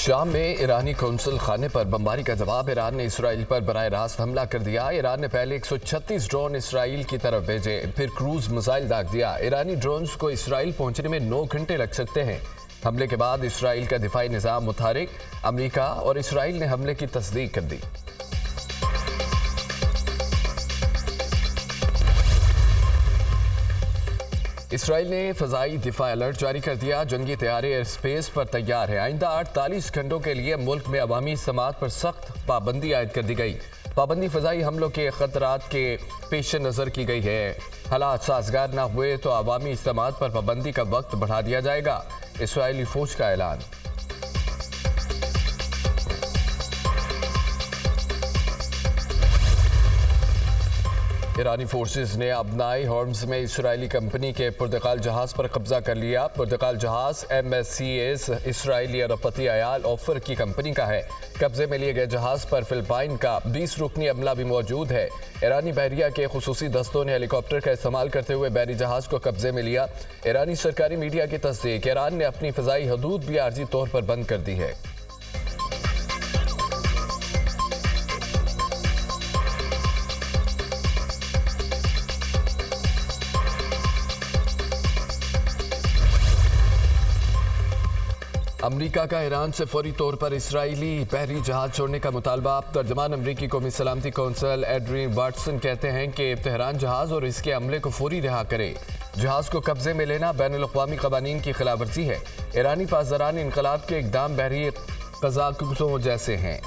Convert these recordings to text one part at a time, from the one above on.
शाम में ईरानी कौंसल खाने पर बमबारी का जवाब ईरान ने इसराइल पर बराह रास्त हमला कर दिया। ईरान ने पहले 136 ड्रोन इसराइल की तरफ भेजे, फिर क्रूज मिसाइल दाग दिया। ईरानी ड्रोन्स को इसराइल पहुंचने में 9 घंटे लग सकते हैं। हमले के बाद इसराइल का दिफाई निज़ाम मुतहरिक। अमेरिका और इसराइल ने हमले की तस्दीक कर दी। इसराइल ने फ़ज़ाई दिफा अलर्ट जारी कर दिया। जंगी तैयारे एयर स्पेस पर तैयार है। आइंदा 48 घंटों के लिए मुल्क में अवामी समात पर सख्त पाबंदी आयद कर दी गई। पाबंदी फ़ज़ाई हमलों के ख़तरात के पेश नज़र की गई है। हालात साजगार न हुए तो अवामी इज्तिमात पर पाबंदी का वक्त बढ़ा दिया जाएगा। इसराइली फ़ौज का ऐलान। ईरानी फोर्सेस ने अबनाई हॉर्म्स में इसराइली कंपनी के पुर्तगाल जहाज पर कब्जा कर लिया। पुर्तगाल जहाज MSCS इसराइली अरबपति अयाल ऑफर की कंपनी का है। कब्जे में लिए गए जहाज पर फिलिपाइन का 20 रुकनी अमला भी मौजूद है। ईरानी बहरिया के खुसूसी दस्तों ने हेलीकॉप्टर का इस्तेमाल करते हुए बहरी जहाज को कब्जे में लिया। ईरानी सरकारी मीडिया की तस्दीक, ईरान ने अपनी फ़ज़ाई हदूद भी आर्जी तौर पर बंद कर दी है। अमरीका का ईरान से फौरी तौर पर इसराइली बहरी जहाज छोड़ने का मुतालबा। तर्जमान अमरीकी कौमी सलामती कौंसल एड्रिन वाटसन कहते हैं कि तेहरान जहाज और इसके अमले को फौरी रिहा करे। जहाज को कब्जे में लेना बैनुल-अक़वामी क़वानीन की खिलाफवर्जी है। ईरानी पासदारान इनकलाब के इक़दाम बहरी क़ज़ाक़ज़ों जैसे हैं।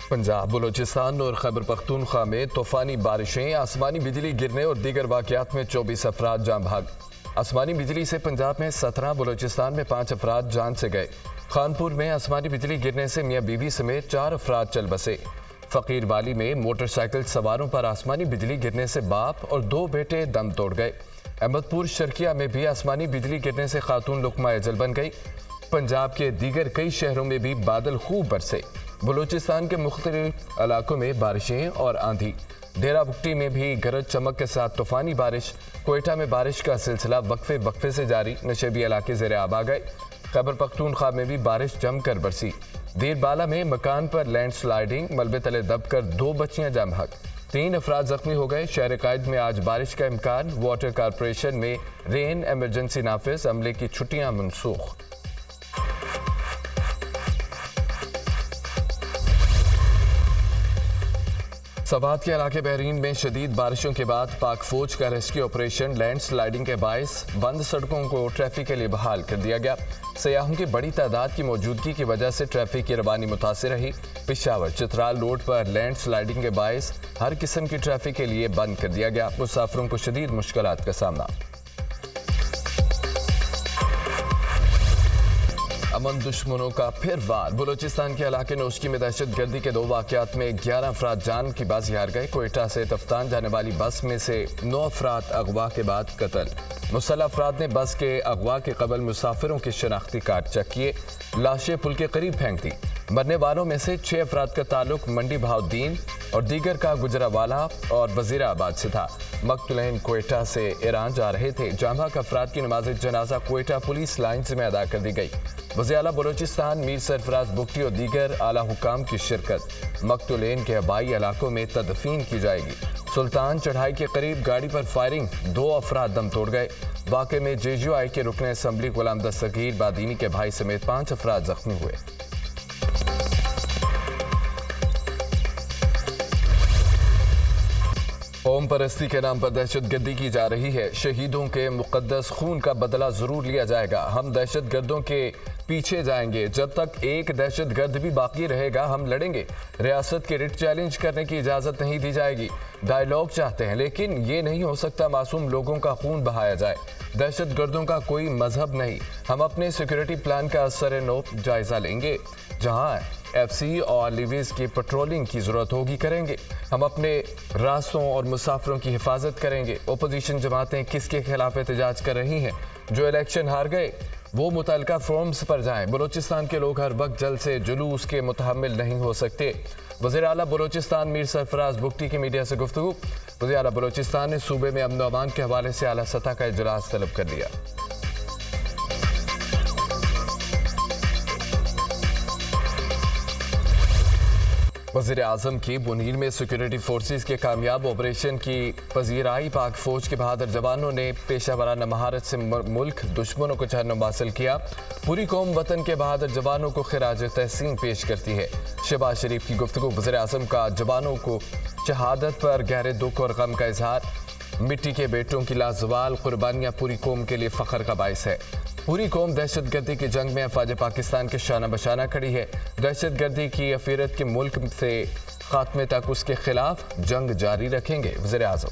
पंजाब, बलूचिस्तान और खैबर पख्तूनख्वा में तूफानी बारिशें, आसमानी बिजली गिरने और दीगर वाक़यात में 24 अफराद जान भाग। आसमानी बिजली से पंजाब में 17, बलूचिस्तान में 5 अफराद जान से गए। खानपुर में आसमानी बिजली गिरने से मियाँ बीवी समेत 4 अफराद चल बसे। फ़कीर वाली में मोटरसाइकिल सवारों पर आसमानी बिजली गिरने से बाप और 2 बेटे दम तोड़ गए। अहमदपुर शर्किया में भी आसमानी बिजली गिरने से खातून लुक़मा अजल बन गई। पंजाब के दीगर कई शहरों में भी बादल खूब बरसे। बलूचिस्तान के मुख्तलिफ इलाकों में बारिशें और आंधी। डेरा बुगटी में भी गरज चमक के साथ तूफानी बारिश। कोयटा में बारिश का सिलसिला वक्फे से जारी। नशेबी इलाके ज़ेरे आब आ गए। खैबर पख्तूनख्वा में भी बारिश जमकर बरसी। देरबाला में मकान पर लैंडस्लाइडिंग, मलबे तले दबकर 2 बच्चियां जाम हक। 3 अफराद जख्मी हो गए। शहर कायद में आज बारिश का इम्कान। वाटर कॉरपोरेशन में रेन एमरजेंसी नाफिज, अमले की छुट्टियां मनसूख। सवात के इलाके बहरीन में शदीद बारिशों के बाद पाक फौज का रेस्क्यू ऑपरेशन। लैंडस्लाइडिंग के बायस बंद सड़कों को ट्रैफिक के लिए बहाल कर दिया गया। सयाहों की बड़ी तादाद की मौजूदगी की वजह से ट्रैफिक की रवानी मुतासिर रही। पेशावर चित्राल रोड पर लैंडस्लाइडिंग के बायस हर किस्म की ट्रैफिक के लिए बंद कर दिया गया। मुसाफिरों को शदीद मुश्किलात का सामना। अमन दुश्मनों का फिर वार। बलूचिस्तान के इलाके नौशकी में दहशत गर्दी के 2 वाक़यात में 11 अफराद जान की बाजी हार गए। कोयटा से तफ्तान जाने वाली बस में से 9 अफराद अगवा के बाद कत्ल। मुसल्लह अफराद ने बस के अगवा के कबल मुसाफिरों के शनाख्ती कार्ड चेक किए। लाशें पुल के करीब फेंक दी। मरने वालों में से 6 अफराद का ताल्लुक मंडी बहाउद्दीन और दीगर का गुजरावाला और वजीराबाद से था। मकतूलैन कोयटा से ईरान जा रहे थे। जामहक अफराद की नमाज जनाजा कोयटा पुलिस लाइन्स में अदा कर दी गई। वज़ीर आला बलूचिस्तान मीर सरफराज बुगटी और दीगर आला हुकाम की शिरकत। मकतूलैन के आबाई इलाकों में तदफीन की जाएगी। सुल्तान चढ़ाई के करीब गाड़ी पर फायरिंग, 2 अफराद दम तोड़ गए। वाक़े में JUI के रुकन असम्बली गुलाम दस्तगीर बादीनी के भाई समेत 5 अफराद जख्मी हुए। कौम परस्ती के नाम पर दहशत गर्दी की जा रही है। शहीदों के मुक़द्दस खून का बदला ज़रूर लिया जाएगा। हम दहशत गर्दों के पीछे जाएंगे। जब तक एक दहशत गर्द भी बाकी रहेगा हम लड़ेंगे। रियासत के रिट चैलेंज करने की इजाज़त नहीं दी जाएगी। डायलॉग चाहते हैं लेकिन ये नहीं हो सकता मासूम लोगों का खून बहाया जाए। दहशत गर्दों का कोई मजहब नहीं। हम अपने सिक्योरिटी प्लान का असर-ए-नौ जायज़ा लेंगे। जहाँ FC और लिवीज की पेट्रोलिंग की ज़रूरत होगी करेंगे। हम अपने रास्तों और मुसाफिरों की हिफाजत करेंगे। ओपोजिशन जमातें किसके खिलाफ एहतजाज कर रही हैं? जो इलेक्शन हार गए वो मुतल्लिका फॉर्म्स पर जाएं। बलूचिस्तान के लोग हर वक्त जल से जुलूस के मुतहम्मिल नहीं हो सकते। वज़ीर आला बलूचिस्तान मीर सरफराज बुगटी की मीडिया से गुफ्तगू। वज़ीर आला बलूचिस्तान ने सूबे में अमन व अमान के हवाले से आला सतह का इजलास तलब कर लिया। वज़ीर आज़म की बुनीर में सिक्योरिटी फोर्सेस के कामयाब ऑपरेशन की पजीराई पाक फौज के बहादुर जवानों ने पेशा वराना महारत से मुल्क दुश्मनों को जहन्नुम हासिल किया। पूरी कौम वतन के बहादुर जवानों को खिराज तहसीन पेश करती है। शहबाज शरीफ की गुफ्तगू। वज़ीर आज़म का जवानों को शहादत पर गहरे दुख और गम का इजहार। मिट्टी के बेटों की लाजवाल कुर्बानियाँ पूरी कौम के लिए फ़ख्र का बाइस है। पूरी कौम दहशतगर्दी की जंग में अफवाज पाकिस्तान के शाना बशाना खड़ी है। दहशतगर्दी की अफीरत के मुल्क से खात्मे तक उसके खिलाफ जंग जारी रखेंगे। वज़ीर आज़म।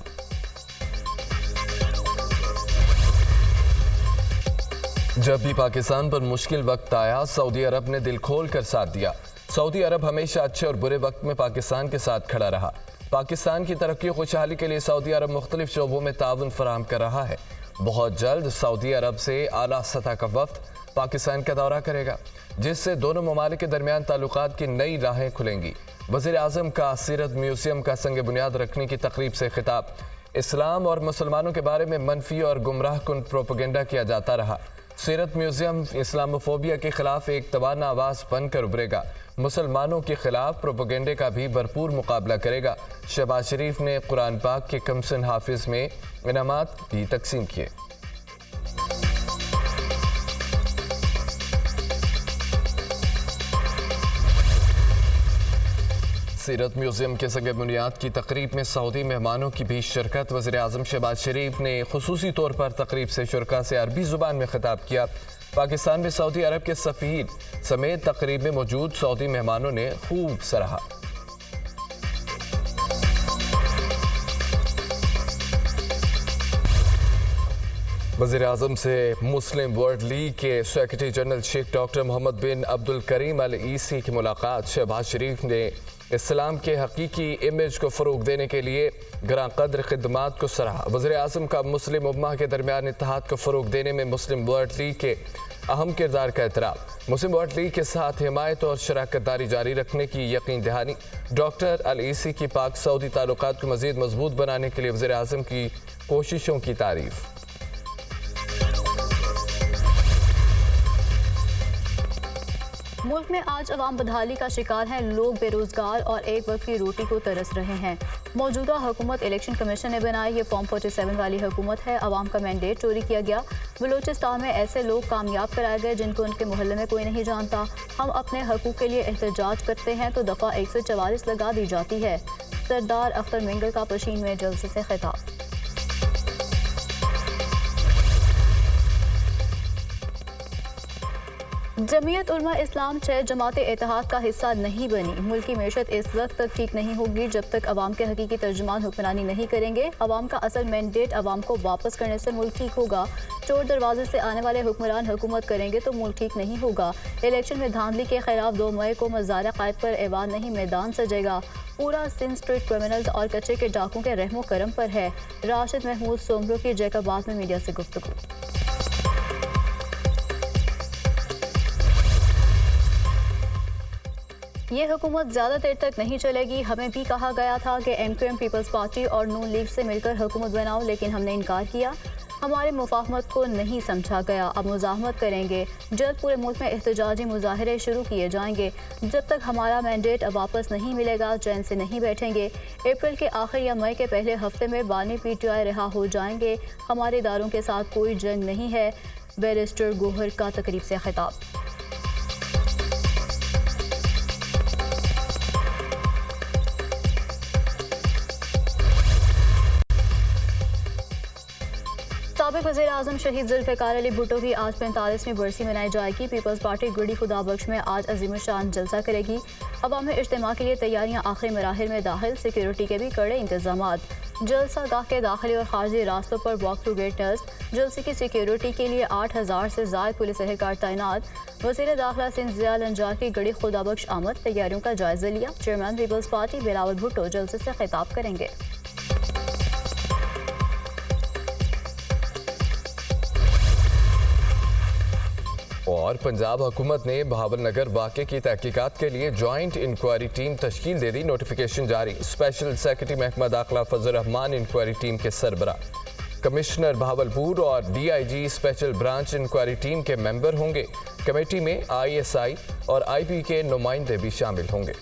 जब भी पाकिस्तान पर मुश्किल वक्त आया, सऊदी अरब ने दिल खोल कर साथ दिया। सऊदी अरब हमेशा अच्छे और बुरे वक्त में पाकिस्तान के साथ खड़ा रहा। पाकिस्तान की तरक्की और खुशहाली के लिए सऊदी अरब मुख्तलिफ शोबों में ताउन फराहम कर रहा है। बहुत जल्द सऊदी अरब से आला सतह का वफ्द पाकिस्तान का दौरा करेगा, जिससे दोनों ममालिक के दरमियान ताल्लुकात की नई राहें खुलेंगी। वज़ीर आज़म का सीरत म्यूजियम का संग बुनियाद रखने की तकरीब से खिताब। इस्लाम और मुसलमानों के बारे में मनफी और गुमराह कुन प्रोपेगेंडा किया जाता रहा। सीरत म्यूजियम इस्लामोफोबिया के खिलाफ एक तवाना आवाज़ बनकर उभरेगा। मुसलमानों के खिलाफ प्रोपेगेंडे का भी भरपूर मुकाबला करेगा। शहबाज शरीफ ने कुरान पाक के कमसन हाफिज में इनामात भी तकसीम किए। सीरत म्यूजियम के संग बुनियाद की तकरीब में सऊदी मेहमानों की भी शिरकत। वज़ीर आज़म शहबाज शरीफ ने खुसूसी तौर पर तकरीब से शुरका से अरबी ज़ुबान में खिताब किया। पाकिस्तान में सऊदी अरब के सफ़ीर समेत तकरीब में मौजूद सऊदी मेहमानों ने खूब सराहा। वज़ीर आज़म से मुस्लिम वर्ल्ड लीग के secretary general Sheikh doctor Mohammad bin Abdul Karim Al Issa की मुलाकात। शहबाज शरीफ ने इस्लाम के हकीकी इमेज को फ़रोग देने के लिए ग्रां कद्र खिदमात को सराहा। वज़ीर आज़म का मुस्लिम उम्मा के दरमियान इत्तेहाद को फ़रोग देने में मुस्लिम वर्ल्ड लीग के अहम किरदार का एतराफ़। मुस्लिम वर्ल्ड लीग के साथ हिमायत और शराकत दारी जारी रखने की यकीन दहानी। डॉक्टर अल ईसी की पाक सऊदी ताल्लुकात को मज़ीद मजबूत बनाने के लिए वज़ीर आज़म की कोशिशों की तारीफ़। मुल्क में आज अवाम बदहाली का शिकार हैं। लोग बेरोजगार और एक वक्त की रोटी को तरस रहे हैं। मौजूदा हुकूमत इलेक्शन कमीशन ने बनाई ये फॉर्म 47 वाली हुकूमत है। अवाम का मैंडेट चोरी किया गया। बलूचिस्तान में ऐसे लोग कामयाब कराए गए जिनको उनके मोहल्ले में कोई नहीं जानता। हम अपने हकूक़ के लिए एहतजाज करते हैं तो दफ़ा 144 लगा दी जाती है। सरदार अख्तर मिंगल का पशीन में जलसे से खिताब। जमीयत उलमा इस्लाम 6 जमात इत्तेहाद का हिस्सा नहीं बनी। मुल्की मैशत इस वक्त तक ठीक नहीं होगी जब तक अवाम के हकीकी तर्जुमान हुक्मरानी नहीं करेंगे। अवाम का असल मैंडेट अवाम को वापस करने से मुल्क ठीक होगा। चोर दरवाजे से आने वाले हुक्मरान हुकूमत करेंगे तो मुल्क ठीक नहीं होगा। इलेक्शन में धांधली के खिलाफ 2 मई को मज़ार क़ायद पर ऐवान नहीं मैदान सजेगा। पूरा सिंध स्ट्रीट क्रिमिनल्स और कच्चे के डाकुओं के रहमो करम पर है। राशिद महमूद सोमरो की जैकबाद में मीडिया से गुफ्तगू। ये हुकूमत ज़्यादा देर तक नहीं चलेगी। हमें भी कहा गया था कि MQM पीपल्स पार्टी और नून लीग से मिलकर हुकूमत बनाओ, लेकिन हमने इनकार किया। हमारे मुफाहमत को नहीं समझा गया। अब मुज़ाहमत करेंगे। जल्द पूरे मुल्क में एहतजाजी मुजाहरे शुरू किए जाएंगे। जब तक हमारा मैंडेट वापस नहीं मिलेगा चैन से नहीं बैठेंगे। अप्रैल के आखिर या मई के पहले हफ्ते में बानी PTI रिहा हो जाएंगे। हमारे इदारों के साथ कोई जंग नहीं है। बैरिस्टर गोहर का तकरीब से खिताब। साबिक वज़ीर आज़म शहीद जुल्फ़िकार अली भुट्टो की आज 45वीं बरसी मनाई जाएगी। पीपल्स पार्टी गुड़ी खुदा बख्श में आज अज़ीमुशान जलसा करेगी। अवामी इज्तिमा के लिए तैयारियां आखिरी मराहिल में दाखिल। सिक्योरिटी के भी कड़े इंतजामात। जलसा गाह के दाखिली और खारजी रास्तों पर वॉक थ्रू गेट टेस्ट। जलसे की सिक्योरिटी के लिए 8000 से ज़ायद पुलिस एहलकार तैनात। वज़ीर दाखिला सिंध ज़िया लंजार की गड़ी खुदा बख्श आमद। तैयारियों का जायजा लिया। Chairman Peoples Party Bilawal Bhutto जलसे से खिताब करेंगे। और पंजाब हुकूमत ने बहावलनगर वाक़े की तहकीकात के लिए जॉइंट इंक्वायरी टीम तश्कील दे दी। नोटिफिकेशन जारी। स्पेशल सेक्रेटरी महकमा दाखिला फजल रहमान इंक्वायरी टीम के सरबरा। कमिश्नर बहावलपुर और DIG special branch inquiry team के मेंबर होंगे। कमेटी में ISI और IP के नुमाइंदे भी शामिल होंगे।